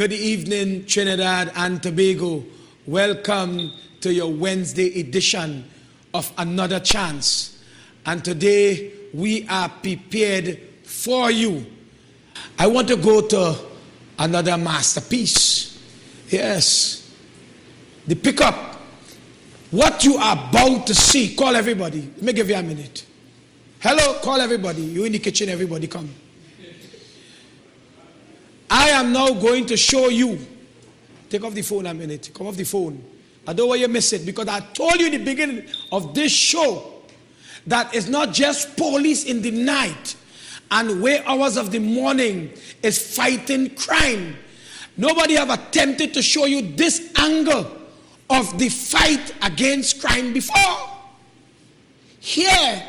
Good evening, Trinidad and Tobago. Welcome to your Wednesday edition of Another Chance. And today we are prepared for you. I want to go to another masterpiece. Yes. The pickup. What you are about to see. Call everybody. Let me give you a minute. Hello, call everybody. You in the kitchen, everybody come. I am now going to show you. Take off the phone a minute. Come off the phone. I don't want you to miss it because I told you in the beginning of this show that it's not just police in the night and wee hours of the morning is fighting crime. Nobody have attempted to show you this angle of the fight against crime before. Here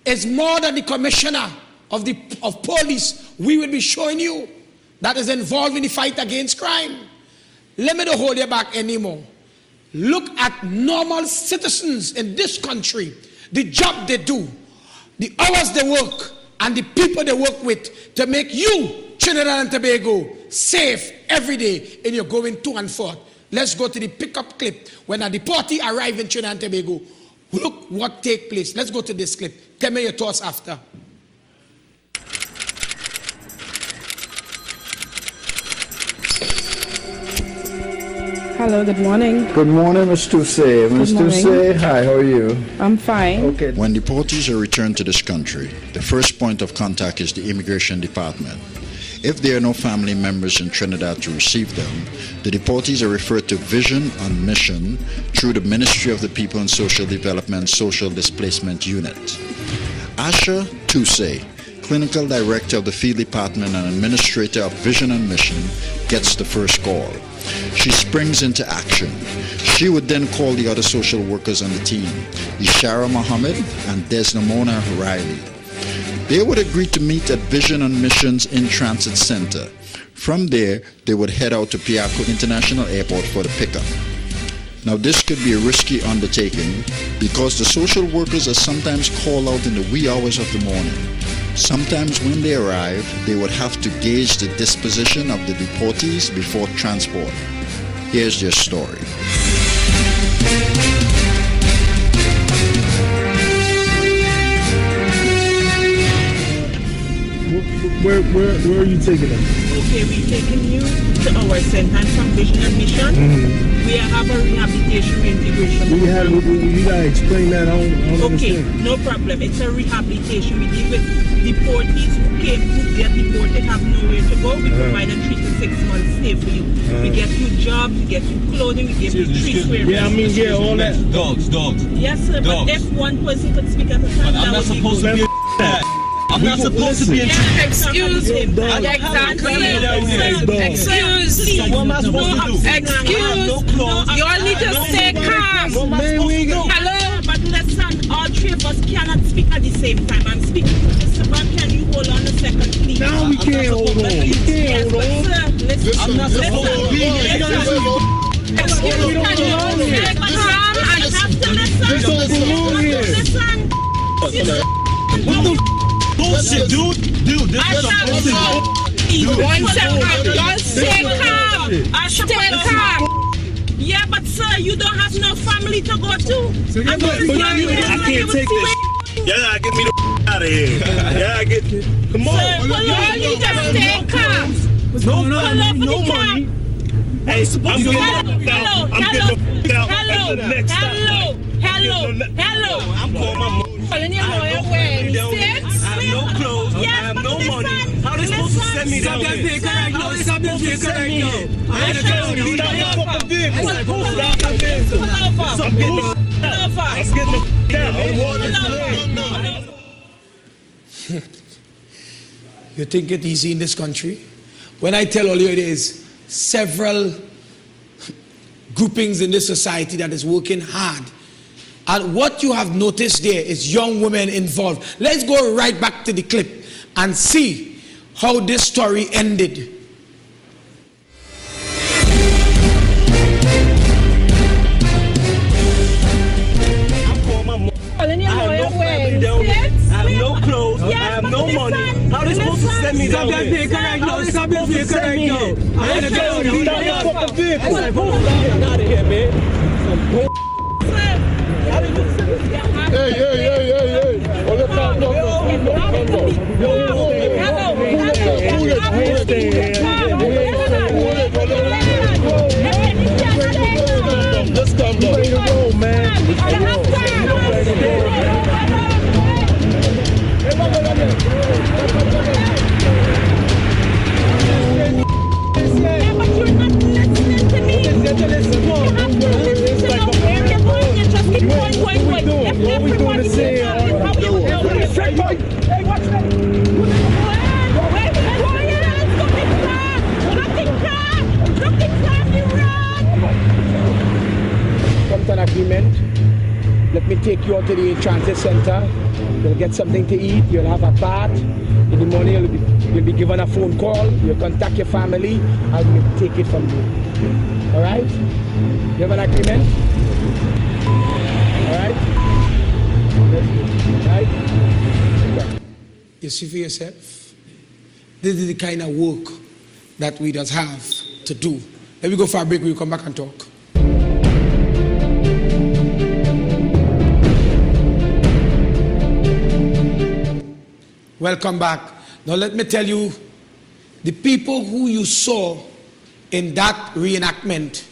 is more than the commissioner of police we will be showing you that is involved in the fight against crime. Let me not hold you back anymore. Look at normal citizens in this country, the job they do, the hours they work, and the people they work with to make you, Trinidad and Tobago, safe every day in your going to and forth. Let's go to the pickup clip. When a deportee arrives in Trinidad and Tobago, look what takes place. Let's go to this clip. Tell me your thoughts after. Hello, good morning. Good morning, Ms. Toussey. Ms. Toussey, hi, how are you? I'm fine. Okay. When deportees are returned to this country, the first point of contact is the Immigration Department. If there are no family members in Trinidad to receive them, the deportees are referred to Vision on Mission through the Ministry of the People and Social Development Social Displacement Unit. Ishaara Toussey, Clinical Director of the Field Department and Administrator of Vision on Mission, gets the first call. She springs into action. She would then call the other social workers on the team, Ishaara Mohammed and Desmona Riley. They would agree to meet at Vision on Mission's in-transit center. From there, they would head out to Piarco International Airport for the pickup. Now this could be a risky undertaking because the social workers are sometimes called out in the wee hours of the morning. Sometimes when they arrive, they would have to gauge the disposition of the deportees before transport. Here's their story. Where are you taking them? Okay, we're taking you to our center from Vision and Mission. Mm-hmm. We have a rehabilitation reintegration program. You gotta explain that. I don't okay, understand. no problem. It's a rehabilitation. We deal with deportees who get deported, have nowhere to go. We provide a 3 to 6 months stay for you. We get you jobs, we get you clothing, we give you 3 square. Yeah, I mean, yeah, all that. Dogs. Yes, sir. Dogs. But if one person could speak at a time, I'm not supposed to be a I'm not supposed to be in Excuse me. Exactly. Excuse. So what am I supposed to do? Excuse. You all need to stay calm. Hello. But listen, all 3 of us cannot speak at the same time. I'm speaking to Mr. Ban. Can you hold on a second, please? Now we can't hold on. You can't hold on. Sir, listen. I'm not supposed to be here. Excuse me. Can you stay calm and have to listen. This don't belong here. Listen. What the bullshit, dude, this is some bullshit. 1 second. Y'all stay calm. Stay calm. Yeah, but sir, you don't have no family to go to. So I can't take this. Yeah, get me the out of here. Yeah, come on. Sir, y'all need to stay calm. No money. Hey, I'm getting out. Hello. I'm calling my mom. Calling your lawyer when he sits. I have no clothes. I have no money. How are they supposed to send me down there? How are they supposed to send me here? I had to tell you, stop your fucking vehicle. Stop your vehicle. I'm getting the down. I'm walking. You think it easy in this country? When I tell all you it is several groupings in this society that is working hard. And what you have noticed there is young women involved. Let's go right back to the clip and see how this story ended. I have no clothes. I have no clothes. I have no money. How they supposed to send me down there? right now. Stop that vehicle right now. I ain't going to Stop that fucking vehicle. Get out of here, man. Hey. Hold it down, Just calm down. Play the role, man. But you're not listening to me. You have to listen to the where you're going. You just keep going. If everyone is here, how you know it? Hey, watch that. Wait, quiet. Looking car, you run. Come to an agreement. Let me take you out to the transit center. You'll get something to eat. You'll have a bath. In the morning, you'll be given a phone call. You'll contact your family, and we'll take it from you. All right? You have an agreement? All right? Right? You see for yourself? This is the kind of work that we just have to do. Let me go for a break. We'll come back and talk. Welcome back. Now let me tell you, the people who you saw in that reenactment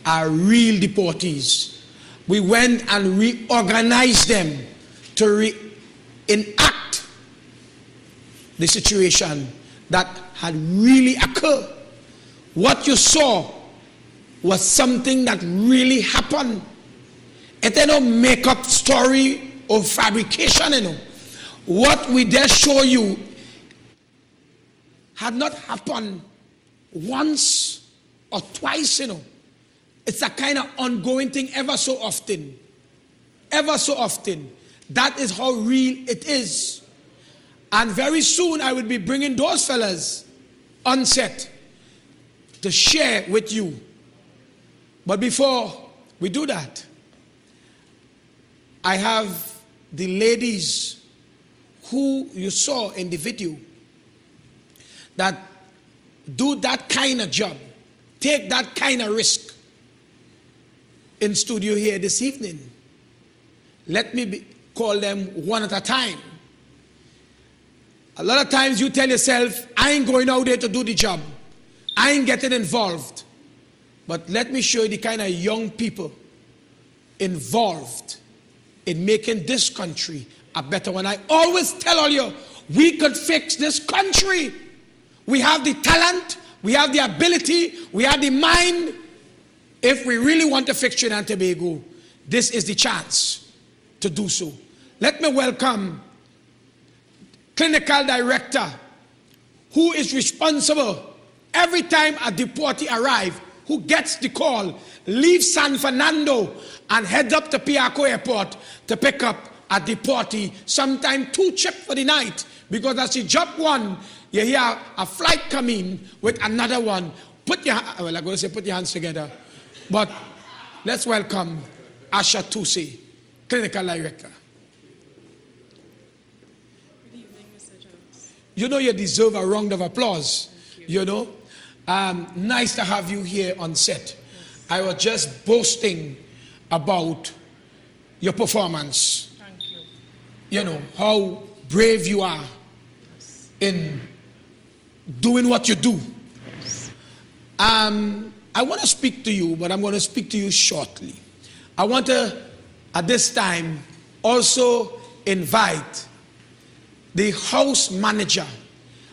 are real deportees. We went and reorganized them to reenact the situation that had really occurred. What you saw was something that really happened. It ain't no make-up story or fabrication, you know. What we dare show you had not happened once or twice, you know. It's a kind of ongoing thing ever so often. Ever so often. That is how real it is. And very soon I will be bringing those fellas on set to share with you. But before we do that, I have the ladies who you saw in the video that do that kind of job, take that kind of risk in studio here this evening. Let me call them one at a time. A lot of times you tell yourself, I ain't going out there to do the job. I ain't getting involved. But let me show you the kind of young people involved in making this country a better one. I always tell all you, we could fix this country. We have the talent, we have the ability, we have the mind. If we really want to fix Trinidad and Tobago, this is the chance to do so. Let me welcome clinical director who is responsible every time a deportee arrives, who gets the call, leaves San Fernando and heads up to Piarco Airport to pick up a deportee, sometimes 2 trips for the night, because as you jump one, you hear a flight coming with another one. Put your hands together. But let's welcome Asha Tusi, clinical director. Good evening, Mr. Jones. You know you deserve a round of applause. You know, nice to have you here on set. Yes. I was just boasting about your performance. Thank you. You know, how brave you are in doing what you do. Yes. I want to speak to you, but I'm going to speak to you shortly. I want to, at this time, also invite the house manager.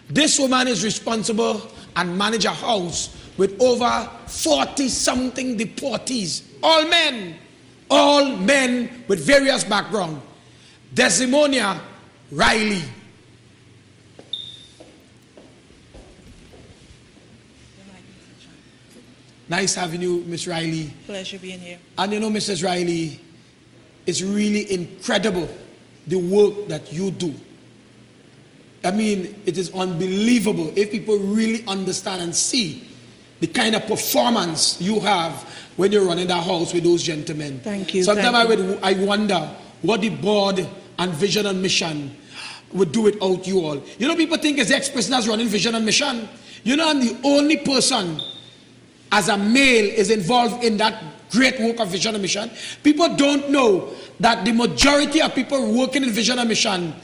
This woman is responsible and manage a house with over 40-something deportees. All men with various backgrounds. Desimonia Riley. Nice having you, Miss Riley. Pleasure being here. And you know, Mrs. Riley, it's really incredible the work that you do. I mean, it is unbelievable if people really understand and see the kind of performance you have when you're running that house with those gentlemen. Thank you. Sometimes I wonder what the board and vision and mission would do without you all. You know, people think it's ex-prisoners running Vision and Mission. You know, I'm the only person as a male is involved in that great work of Vision and Mission. People don't know that the majority of people working in Vision and Mission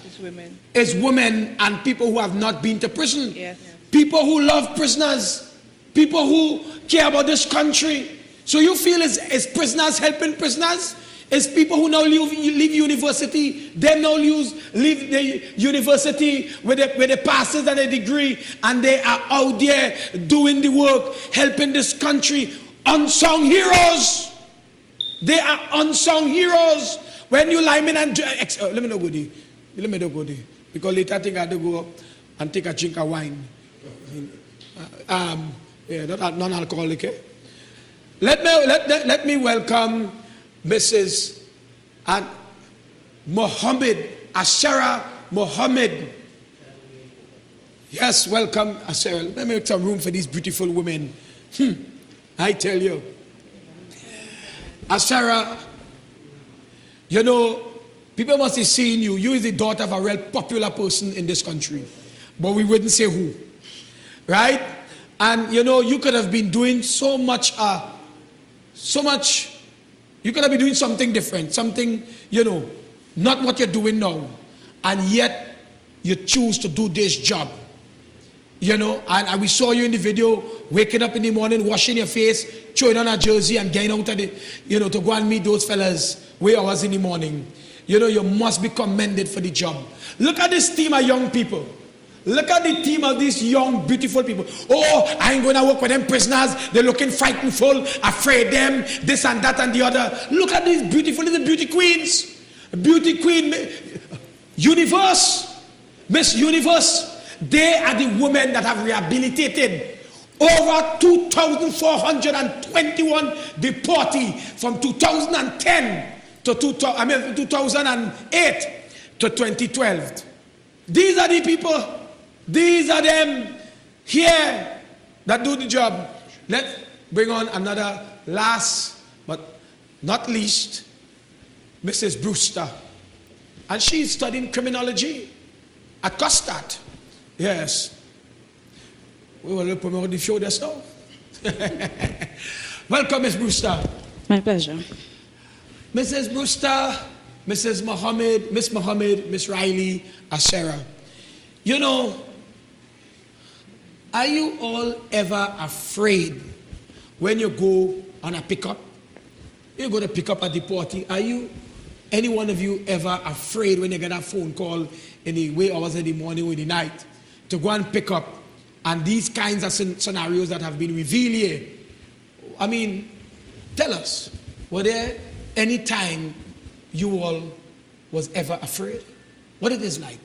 is women and people who have not been to prison. Yes. People who love prisoners. People who care about this country. So you feel is prisoners helping prisoners? It's people who now leave university, they now leave the university with a passes and a degree, and they are out there doing the work, helping this country. Unsung heroes. They are unsung heroes. When you lie in and let me know goodie. Let me know goodie. Because later I think I have to go up and take a drink of wine. Yeah, not non-alcoholic. Eh? Let me welcome Mrs. Mohammed, Ishaara Mohammed. Yes, welcome, Ishaara. Let me make some room for these beautiful women. I tell you. Ishaara, you know, people must have seen you. You is the daughter of a real popular person in this country. But we wouldn't say who. Right? And, you know, you could have been doing so much, you could have been doing something different, something, you know, not what you're doing now. And yet, you choose to do this job. You know, and we saw you in the video, waking up in the morning, washing your face, throwing on a jersey and getting out of the, you know, to go and meet those fellas where hours in the morning. You know, you must be commended for the job. Look at this team of young people. Look at the team of these young, beautiful people. Oh, I ain't going to work with them prisoners. They're looking frightened, afraid them, this and that and the other. Look at these beautiful little beauty queens. Beauty queen, Universe, Miss Universe. They are the women that have rehabilitated over 2,421 deportees from 2010 to 2008 to 2012. These are the people. These are them here that do the job. Let's bring on another last but not least, Mrs. Brewster. And she's studying criminology at Costard. Yes. We will promote the show this now. Welcome, Ms. Brewster. My pleasure. Mrs. Brewster, Mrs. Mohammed, Miss Mohammed, Miss Riley, Ishaara. You know, are you all ever afraid when you go on a pickup? You go to pick up at the party. Are you, any one of you, ever afraid when you get a phone call in the wee hours of the morning or in the night to go and pick up? And these kinds of scenarios that have been revealed here. I mean, tell us, were there any time you all was ever afraid? What it is like?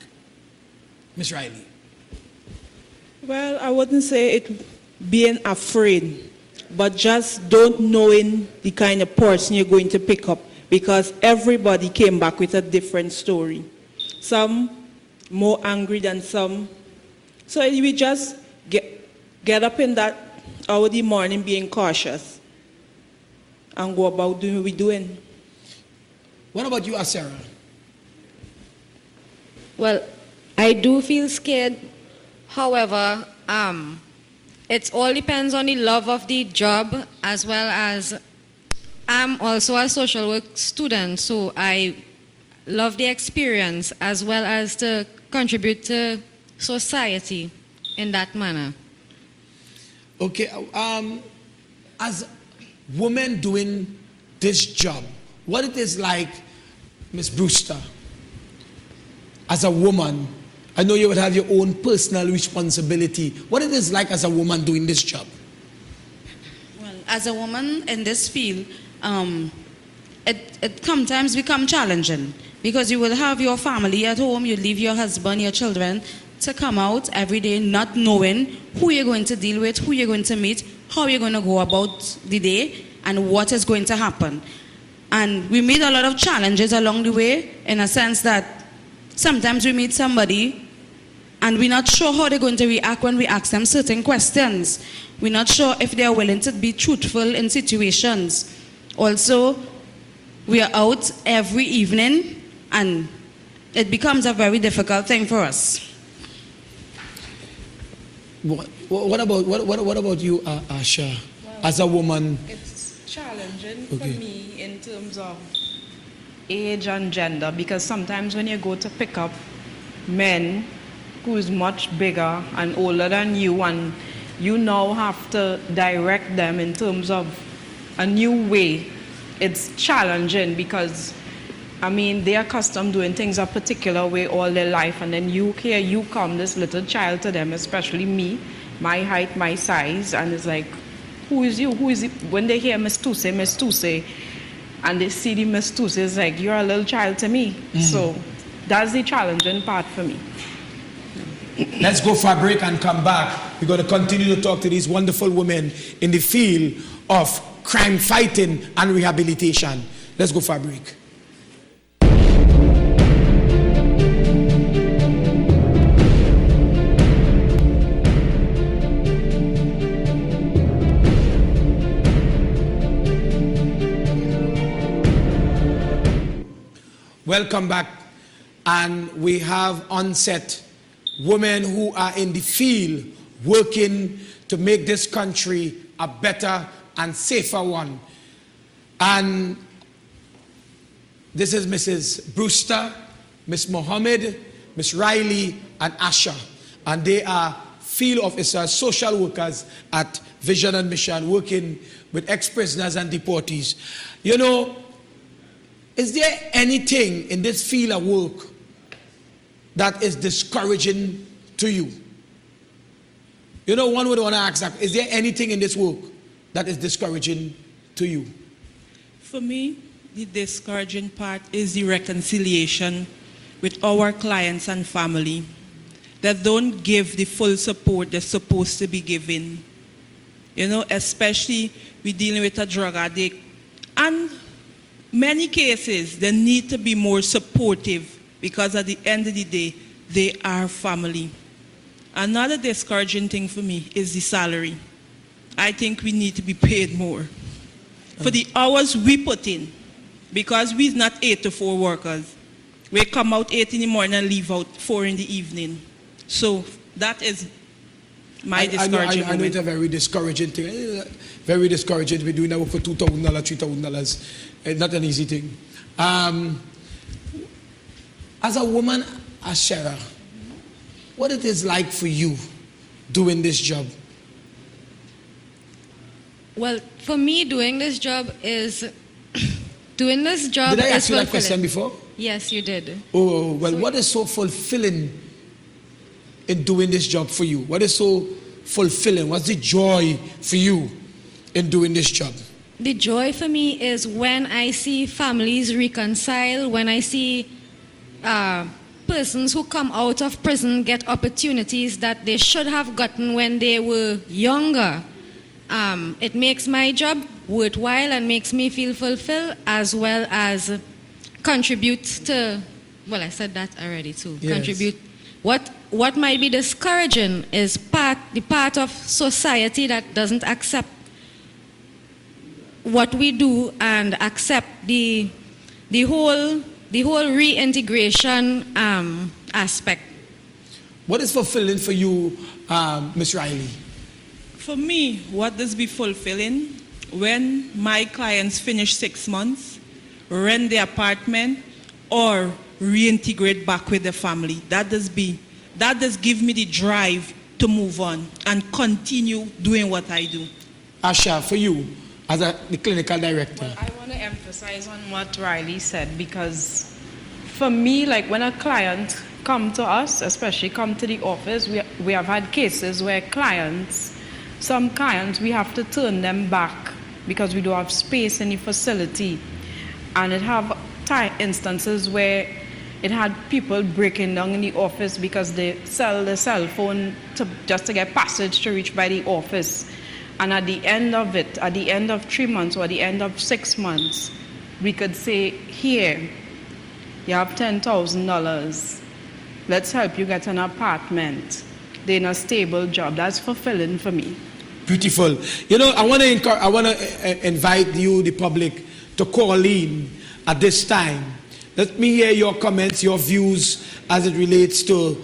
Miss Riley. Well, I wouldn't say it being afraid, but just don't knowing the kind of person you're going to pick up, because everybody came back with a different story. Some more angry than some. So we just get up in that hour of the morning being cautious and go about doing what we're doing. What about you, Ishaara? Well, I do feel scared. However, it all depends on the love of the job, as well as I'm also a social work student, so I love the experience as well as to contribute to society in that manner. Okay, as women doing this job, what it is like, Miss Brewster, as a woman, I know you would have your own personal responsibility. What it is like as a woman doing this job? Well, as a woman in this field, it sometimes becomes challenging, because you will have your family at home, you leave your husband, your children, to come out every day not knowing who you're going to deal with, who you're going to meet, how you're going to go about the day, and what is going to happen. And we meet a lot of challenges along the way, in a sense that sometimes we meet somebody and we're not sure how they're going to react when we ask them certain questions. We're not sure if they're willing to be truthful in situations. Also, we are out every evening, and it becomes a very difficult thing for us. What about you, Asha, as a woman? It's challenging Okay. for me in terms of age and gender, because sometimes when you go to pick up men who is much bigger and older than you, and you now have to direct them in terms of a new way, it's challenging because, I mean, they're accustomed doing things a particular way all their life, and then you come, this little child to them, especially me, my height, my size, and it's like, who is you? Who is it? When they hear Miss Tuse, and they see the Miss Tuse, it's like, you're a little child to me. So that's the challenging part for me. Let's go for a break and come back. We're going to continue to talk to these wonderful women in the field of crime fighting and rehabilitation. Let's go for a break. Welcome back. And we have on set women who are in the field working to make this country a better and safer one. And this is Mrs. Brewster, Miss Mohammed, Miss Riley, and Asha. And they are field officers, social workers at Vision and Mission, working with ex-prisoners and deportees. You know, is there anything in this field of work that is discouraging to you? You know, one would want to ask that, is there anything in this work that is discouraging to you? For me, the discouraging part is the reconciliation with our clients and family that don't give the full support they're supposed to be giving. You know, especially we're dealing with a drug addict. And many cases, they need to be more supportive because at the end of the day, they are family. Another discouraging thing for me is the salary. I think we need to be paid more for the hours we put in, because we're not 8 to 4 workers. We come out 8 in the morning and leave out 4 in the evening. So that is my discouraging I know it's a very discouraging thing. Very discouraging. We're doing that work for $2,000, $3,000. It's not an easy thing. As a woman, Ishaara, what it is like for you doing this job? Well, for me, doing this job is Did I ask you that question before? Yes, you did. Oh, well, what is so fulfilling in doing this job for you? What is so fulfilling? What's the joy for you in doing this job? The joy for me is when I see families reconcile, when I see persons who come out of prison get opportunities that they should have gotten when they were younger. It makes my job worthwhile and makes me feel fulfilled, as well as contribute to, well, I said that already too. Yes. Contribute. What might be discouraging is the part of society that doesn't accept what we do and accept the whole reintegration aspect. What is fulfilling for you, Ms. Riley? For me, what does be fulfilling when my clients finish 6 months, rent the apartment, or reintegrate back with the family. That does give me the drive to move on and continue doing what I do. Asha, for you, as the clinical director. Well, I want to emphasize on what Riley said, because for me, like when a client come to us, especially come to the office, we have had cases where some clients, we have to turn them back because we don't have space in the facility. And it have instances where it had people breaking down in the office because they sell the cell phone just to get passage to reach by the office. And at the end of it, at the end of 3 months or at the end of 6 months, we could say, here, you have $10,000. Let's help you get an apartment. They're in a stable job. That's fulfilling for me. Beautiful. You know, I want to invite you, the public, to call in at this time Let me hear your comments, your views as it relates to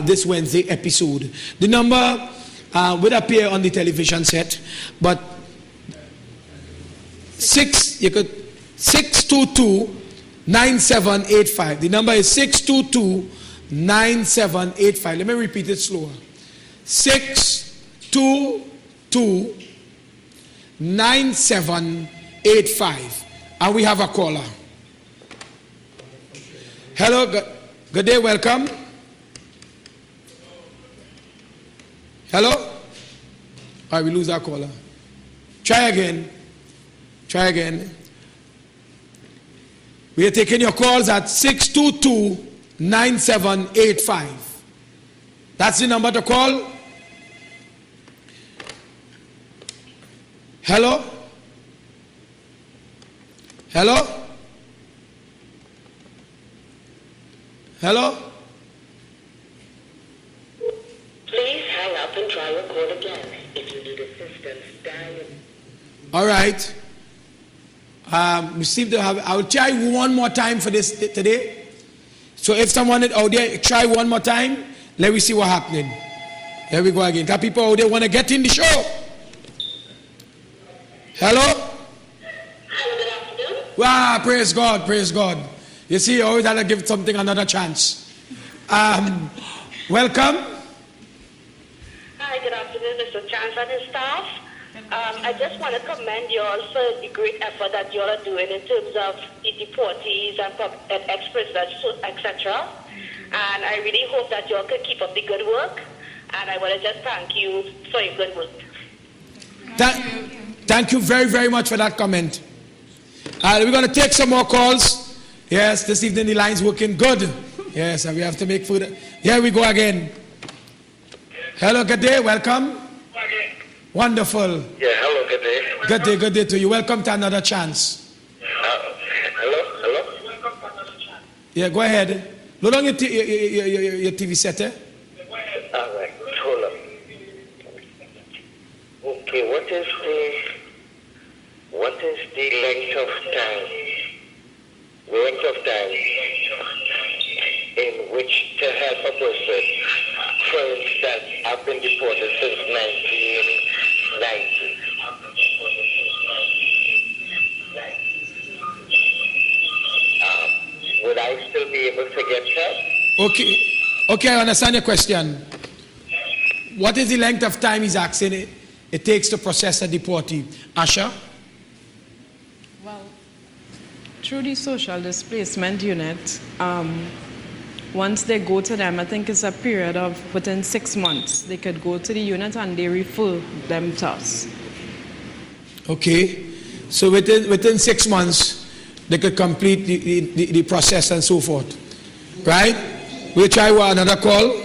this Wednesday episode. The number would appear on the television set, but 622-9785. The number is 622-9785. Let me repeat it slower. 622-9785. And we have a caller. Hello, good day, welcome. Hello? All right, we lose our caller. Try again. Try again. We are taking your calls at 622-9785. That's the number to call. Hello? Hello? Hello? Please hang up and try your call again. If you need assistance, dial. All right. We seem to have. I will try one more time for this today. So if someone out there try one more time, let me see what's happening. Here we go again. Got people out there want to get in the show. Hello? Hello, good afternoon. Wow, praise God, praise God. You see, you always have to give something another chance. Welcome. Hi, good afternoon, Mr. Chance and his staff. I just want to commend you all for the great effort that you all are doing in terms of the deportees and experts, etc. And I really hope that you all can keep up the good work. And I want to just thank you for your good work. Thank you very, very much for that comment. We're going to take some more calls. Yes, this evening the line's working good. Yes, and we have to make food. Here we go again. Hello, good day, welcome. Wonderful. Yeah, hello, good day. Good day to you. Welcome to another chance. Hello? Yeah, go ahead. Load on your TV set, eh? All right, hold on. Okay, what is the length of time? The length of time in which to help a person, for instance, I've been deported since 1990. Would I still be able to get help? Okay, I understand your question. What is the length of time he's asking it takes to process a deportee? Asha? Well, through the social displacement unit, once they go to them, I think it's a period of within 6 months. They could go to the unit and they refer them to us. Okay, so within 6 months, they could complete the process and so forth. Right? We'll try another call.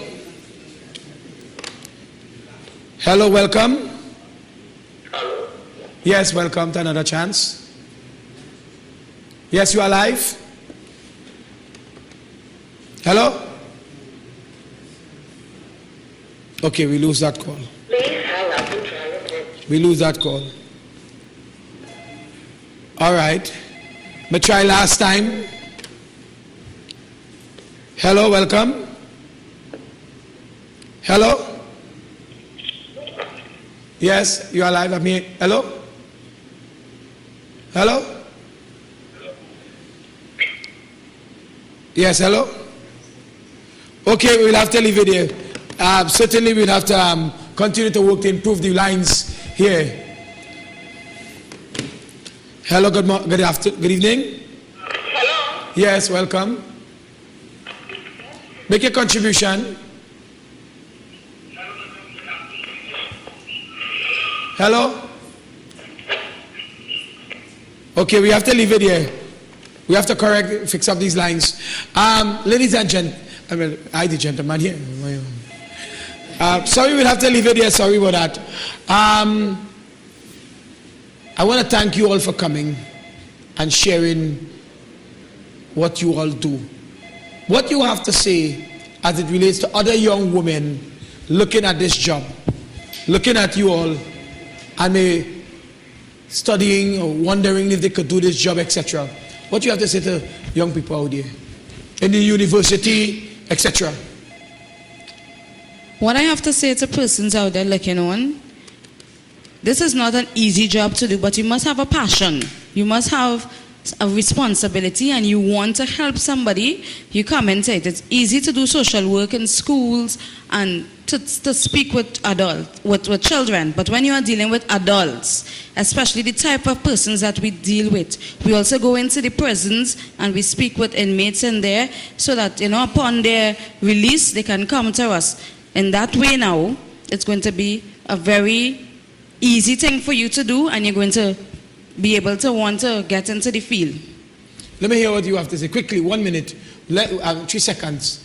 Hello, welcome. Hello. Yes, welcome to another chance. Yes, you are live. Hello? Okay, we lose that call. Please hang up and try your call. We lose that call. All right. But try last time. Hello, welcome. Hello? Yes, you are live. I'm here. Hello? Hello? Yes, hello? Okay, we'll have to leave it here. Certainly we'll have to continue to work to improve the lines here. Hello, good evening. Hello? Yes, welcome. Make a contribution. Hello? Okay, we have to leave it here. We have to fix up these lines. Ladies and gentlemen, the gentleman here. Sorry, we'll have to leave it here. Sorry about that. I want to thank you all for coming and sharing what you all do. What you have to say as it relates to other young women looking at this job, looking at you all, and studying or wondering if they could do this job, etc. What you have to say to young people out there in the university, etc.? What I have to say to persons out there looking on, this is not an easy job to do, but you must have a passion. You must have a responsibility, and you want to help somebody. You come and say it. It's easy to do social work in schools and to speak with adults, with children. But when you are dealing with adults, especially the type of persons that we deal with, we also go into the prisons and we speak with inmates in there so that, upon their release, they can come to us. In that way now, it's going to be a very easy thing for you to do, and you're going to be able to want to get into the field. Let me hear what you have to say. Quickly, 1 minute, 3 seconds.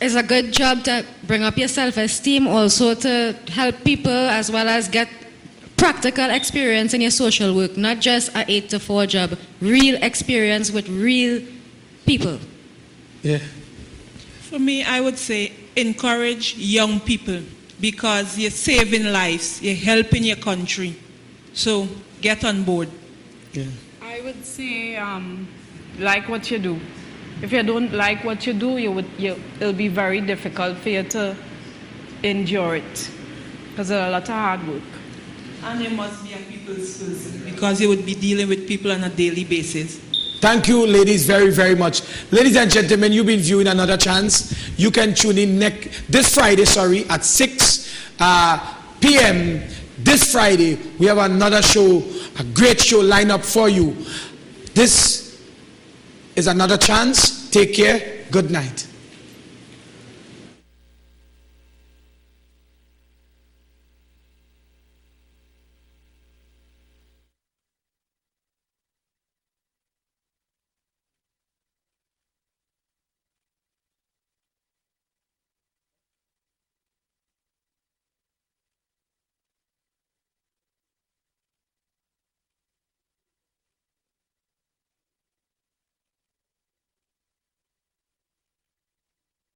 It's a good job to bring up your self-esteem, also to help people as well as get practical experience in your social work, not just an 8-to-4 job, real experience with real people. Yeah. For me, I would say encourage young people, because you're saving lives, you're helping your country. So get on board. Yeah. I would say like what you do. If you don't like what you do, it'll be very difficult for you to endure it, because there's a lot of hard work. And you must be a people's person, because you would be dealing with people on a daily basis. Thank you, ladies, very, very much. Ladies and gentlemen, you've been viewing Another Chance. You can tune in this Friday, at 6 p.m. This Friday, we have another show, a great show lined up for you. This is Another Chance. Take care. Good night.